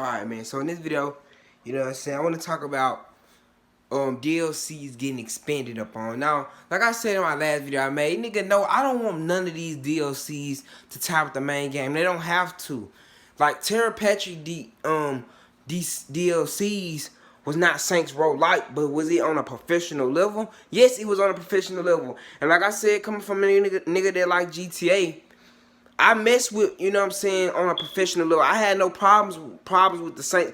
Alright, man, so in this video, you know what I'm saying, I want to talk about DLCs getting expanded upon. Now, like I said in my last video I made, nigga, no, I don't want none of these DLCs to tie with the main game. They don't have to. Like, Terra Patrick, these DLCs was not Saints Row Light, but was it on a professional level? Yes, it was on a professional level. And like I said, coming from a nigga that like GTA, I mess with, you know what I'm saying, on a professional level. I had no problems with the Saints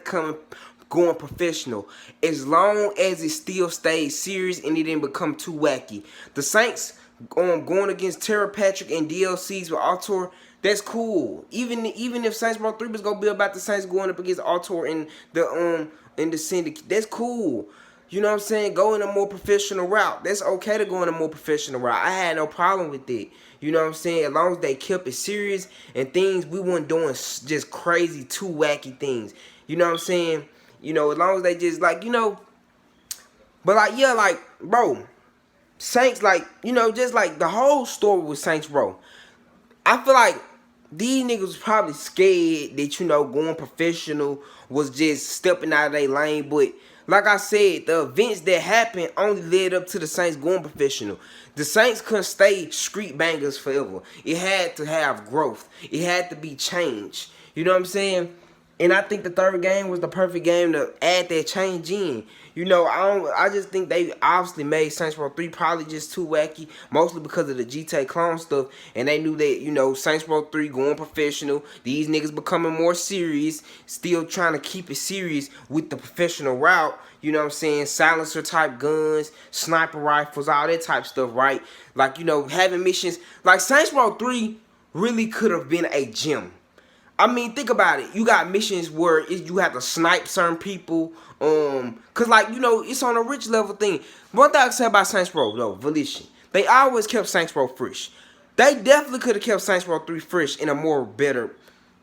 going professional, as long as it still stayed serious and it didn't become too wacky. The Saints going against Terra Patrick and DLCs with Autor, that's cool. Even if Saints Row 3 was gonna be about the Saints going up against Autor in the Syndicate, that's cool. You know what I'm saying? Go in a more professional route. That's okay to go in a more professional route. I had no problem with it. You know what I'm saying? As long as they kept it serious and things, we weren't doing just crazy, too wacky things. You know what I'm saying? You know, as long as they just, like, you know. But, like, yeah, like, bro, Saints, like, you know, just like the whole story with Saints Row. I feel like these niggas was probably scared that, you know, going professional was just stepping out of their lane. But like I said, the events that happened only led up to the Saints going professional. The Saints couldn't stay street bangers forever. It had to have growth. It had to be changed. You know what I'm saying? And I think the third game was the perfect game to add that change in. You know, I just think they obviously made Saints Row 3 probably just too wacky, mostly because of the GTA clone stuff. And they knew that, you know, Saints Row 3 going professional, these niggas becoming more serious, still trying to keep it serious with the professional route. You know what I'm saying? Silencer type guns, sniper rifles, all that type stuff, right? Like, you know, having missions. Like, Saints Row 3 really could have been a gem. I mean, think about it. You got missions where you have to snipe certain people. Cause like, you know, it's on a rich level thing. One thing I can say about Saints Row, though, Volition, they always kept Saints Row fresh. They definitely could have kept Saints Row 3 fresh in a more better,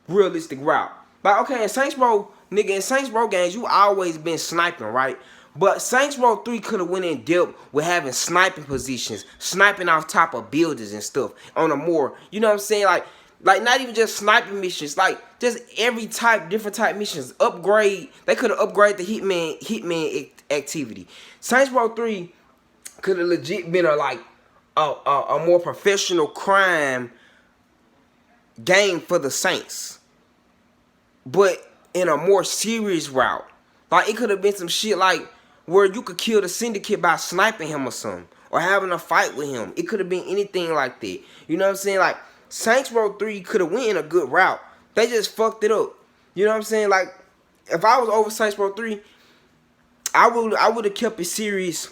realistic route. Like, okay, in Saints Row, nigga, in Saints Row games, you always been sniping, right? But Saints Row 3 could have went in depth with having sniping positions, sniping off top of buildings and stuff on a more, you know what I'm saying, like not even just sniping missions, like just every type, different type missions. Upgrade. They could have upgraded the Hitman activity. Saints Row 3 could have legit been a more professional crime game for the Saints, but in a more serious route. Like, it could have been some shit like where you could kill the Syndicate by sniping him or something, or having a fight with him. It could have been anything like that. You know what I'm saying? Like, Saints Row 3 could have went in a good route. They just fucked it up. You know what I'm saying? Like, if I was over Saints Row 3, I would have kept it serious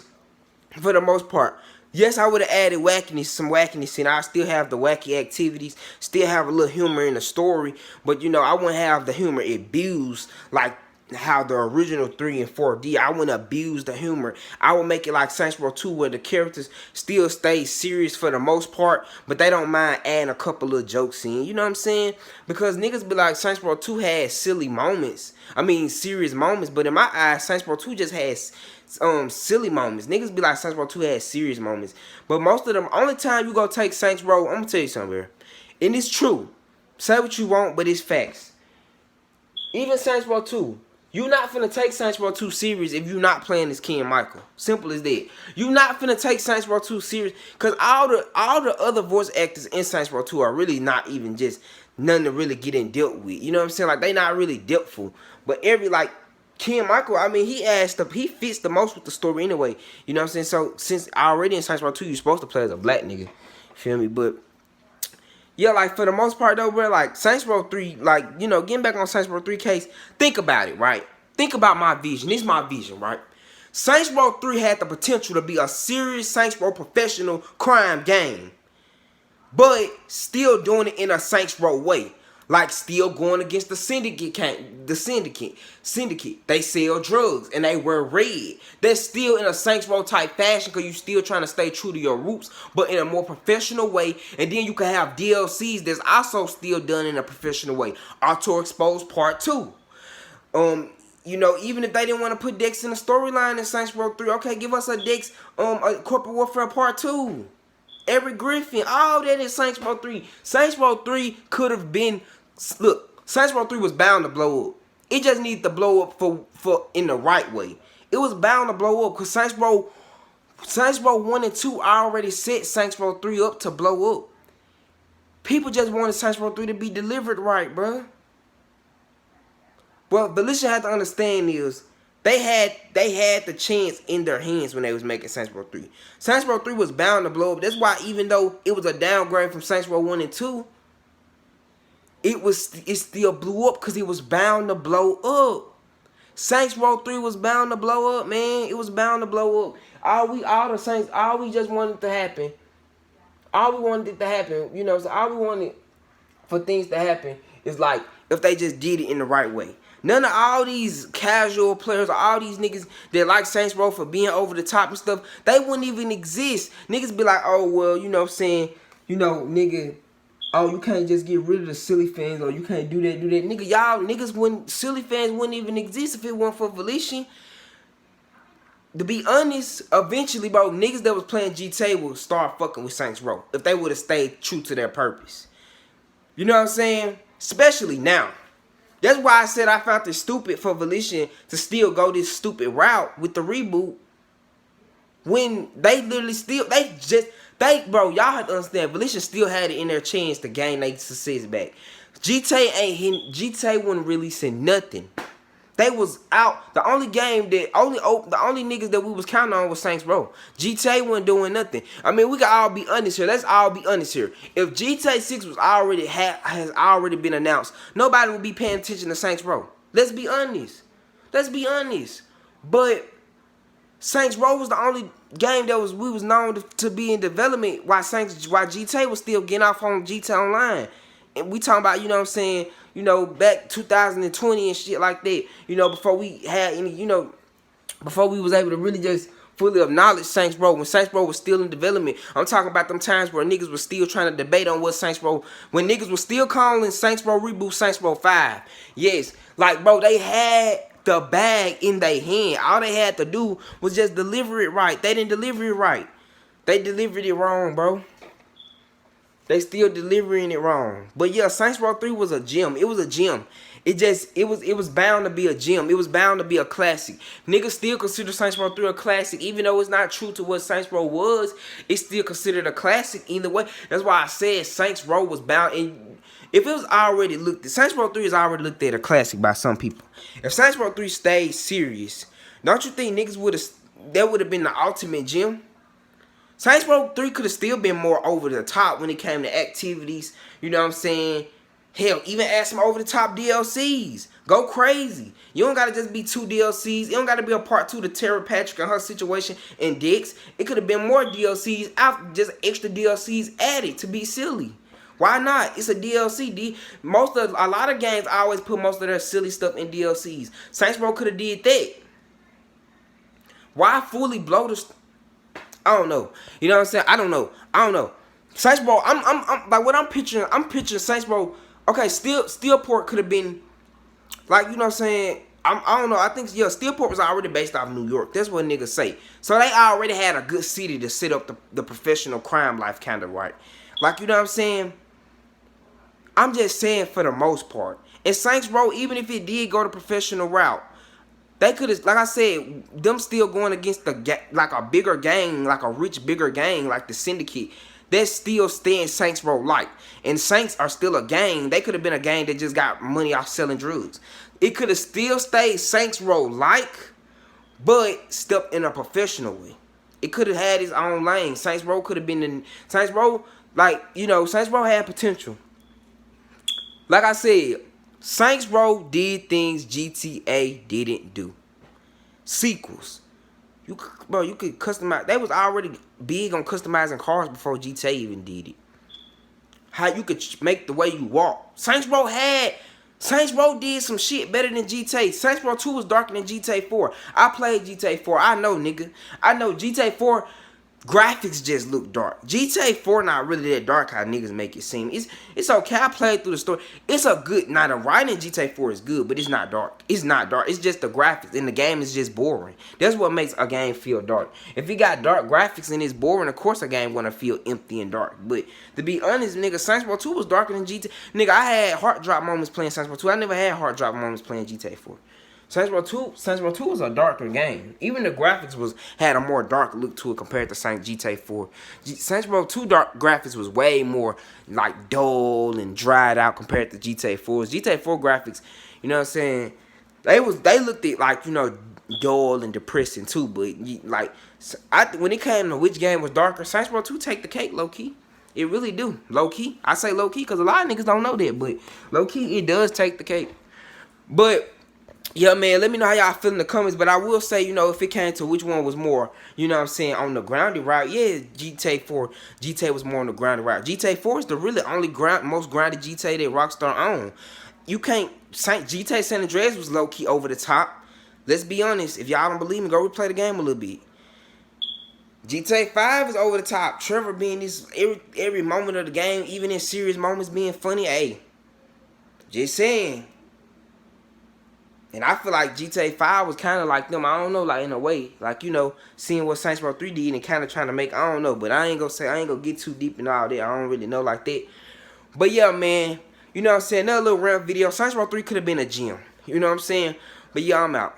for the most part. Yes, I would have added wackiness, some wackiness in. I still have the wacky activities, still have a little humor in the story, but you know, I wouldn't have the humor abused like how the original 3 and 4D. I wouldn't abuse the humor. I would make it like Saints Row 2 where the characters still stay serious for the most part, but they don't mind adding a couple of jokes in. You know what I'm saying? Because niggas be like, Saints Row 2 had silly moments. I mean, serious moments, but in my eyes, Saints Row 2 just has silly moments. Niggas be like, Saints Row 2 has serious moments. But most of them, only time you go take Saints Row, I'm gonna tell you something here. And it's true. Say what you want, but it's facts. Even Saints Row 2, you not finna take Saints Row 2 serious if you not playing as Ken Michael. Simple as that. You not finna take Saints Row 2 serious, cause all the other voice actors in Saints Row 2 are really not even just nothing to really get in depth with. You know what I'm saying? Like, they not really depthful. But like Ken Michael, I mean, he fits the most with the story anyway. You know what I'm saying? So since already in Saints Row 2, you're supposed to play as a black nigga. Feel me? But yeah, like, for the most part though, bro, like, Saints Row 3, like, you know, getting back on Saints Row 3 case, think about it, right? Think about my vision. This is my vision, right? Saints Row 3 had the potential to be a serious Saints Row professional crime game, but still doing it in a Saints Row way. Like, still going against the Syndicate. Syndicate. They sell drugs and they wear red. They're still in a Saints Row type fashion because you still trying to stay true to your roots, but in a more professional way. And then you can have DLCs that's also still done in a professional way. Auto Exposed Part 2. You know, even if they didn't want to put Dex in the storyline in Saints Row 3, okay, give us a Dex, a Corporate Warfare Part 2. Everett Griffin, all that is Saints Row 3. Saints Row 3 could have been, look, Saints Row 3 was bound to blow up. It just needs to blow up for in the right way. It was bound to blow up because Saints Row 1 and 2 already set Saints Row 3 up to blow up. People just wanted Saints Row 3 to be delivered right, bro. Well, Volition had to understand is they had the chance in their hands when they was making Saints Row 3. Saints Row 3 was bound to blow up. That's why even though it was a downgrade from Saints Row 1 and 2, it still blew up because it was bound to blow up. Saints Row 3 was bound to blow up, man. It was bound to blow up. All we just wanted to happen. All we wanted it to happen, you know, so all we wanted for things to happen is like if they just did it in the right way. None of all these casual players or all these niggas that like Saints Row for being over the top and stuff, they wouldn't even exist. Niggas be like, oh, well, you know what I'm saying, you know, nigga, oh, you can't just get rid of the silly fans or you can't do that. Nigga, y'all niggas wouldn't, silly fans wouldn't even exist if it weren't for Volition. To be honest, eventually, bro, niggas that was playing GTA would start fucking with Saints Row if they would have stayed true to their purpose. You know what I'm saying? Especially now. That's why I said I found it stupid for Volition to still go this stupid route with the reboot. When they literally still, bro, y'all have to understand, Volition still had it in their chance to gain their success back. GTA wasn't releasing nothing. They was out. The only game that the only niggas that we was counting on was Saints Row. GTA wasn't doing nothing. I mean, we can all be honest here. Let's all be honest here. If GTA 6 was has already been announced, nobody would be paying attention to Saints Row. Let's be honest. Let's be honest. But Saints Row was the only game that we was known to be in development while GTA was still getting off on GTA Online. And we talking about, you know what I'm saying, you know, back 2020 and shit like that, you know, before we had any, you know, before we was able to really just fully acknowledge Saints Row, when Saints Row was still in development. I'm talking about them times where niggas was still trying to debate on what Saints Row, when niggas was still calling Saints Row Reboot Saints Row 5. Yes, like, bro, they had the bag in their hand. All they had to do was just deliver it right. They didn't deliver it right. They delivered it wrong, bro. They still delivering it wrong. But yeah, Saints Row 3 was a gem. It was a gem. It was bound to be a gem. It was bound to be a classic. Niggas still consider Saints Row 3 a classic. Even though it's not true to what Saints Row was, it's still considered a classic either way. That's why I said Saints Row was bound. And if it was already looked at, Saints Row 3 is already looked at a classic by some people. If Saints Row 3 stayed serious, don't you think niggas that would have been the ultimate gem? Saints Row 3 could have still been more over the top when it came to activities. You know what I'm saying? Hell, even add some over the top DLCs. Go crazy. You don't got to just be 2 DLCs. It don't got to be a part 2 to Tara Patrick and her situation and Dix. It could have been more DLCs after, just extra DLCs added to be silly. Why not? It's a DLC. A lot of games always put most of their silly stuff in DLCs. Saints Row could have did that. Why fully blow the... I don't know. You know what I'm saying? I don't know. Saints Row, I'm like what I'm picturing Saints Row. Okay, Steelport could have been like, you know what I'm saying? I don't know. I think, yeah, Steelport was already based off New York. That's what niggas say. So they already had a good city to set up the professional crime life kind of right. Like, you know what I'm saying? I'm just saying for the most part. And Saints Row, even if it did go the professional route, they could have, like I said, them still going against like a bigger gang, like a rich, bigger gang, like the Syndicate. They're still staying Saints Row like. And Saints are still a gang. They could have been a gang that just got money off selling drugs. It could have still stayed Saints Row like, but stepped in a professional way. It could have had its own lane. Saints Row could have been in, Saints Row, like, you know, Saints Row had potential. Like I said, Saints Row did things GTA didn't do. Sequels. You could customize. They was already big on customizing cars before GTA even did it. How you could make the way you walk. Saints Row did some shit better than GTA. Saints Row 2 was darker than GTA 4. I played GTA 4. I know, nigga. I know GTA 4. graphics just look dark. GTA 4 not really that dark how niggas make it seem. It's okay. I played through the story. It's a good. Now the writing in GTA 4 is good, but it's not dark. It's not dark. It's just the graphics, and the game is just boring. That's what makes a game feel dark. If you got dark graphics and it's boring, of course a game gonna feel empty and dark. But to be honest, nigga, Saints Row 2 was darker than GTA. Nigga, I had heart drop moments playing Saints Row 2. I never had heart drop moments playing GTA 4. Saints Row 2 was a darker game. Even the graphics had a more dark look to it compared to GTA 4. Saints Row 2 dark graphics was way more like dull and dried out compared to GTA 4's. GTA 4 graphics, you know what I'm saying? They looked at like, you know, dull and depressing too, but like when it came to which game was darker, Saints Row 2 take the cake low key. It really do. Low key. I say low key because a lot of niggas don't know that, but low key it does take the cake. But yeah, man, let me know how y'all feel in the comments. But I will say, you know, if it came to which one was more, you know what I'm saying, on the grounded route, yeah, GTA 4. GTA was more on the grounded route. GTA 4 is the really only most grounded GTA that Rockstar own. You can't, GTA San Andreas was low-key over the top. Let's be honest. If y'all don't believe me, go replay the game a little bit. GTA 5 is over the top. Trevor being this, every moment of the game, even in serious moments being funny. Hey, just saying. And I feel like GTA 5 was kind of like them, I don't know, like in a way. Like, you know, seeing what Saints Row 3 did and kind of trying to make, I don't know. But I ain't gonna get too deep in all that. I don't really know like that. But yeah, man, you know what I'm saying? Another little rant video. Saints Row 3 could have been a gem. You know what I'm saying? But yeah, I'm out.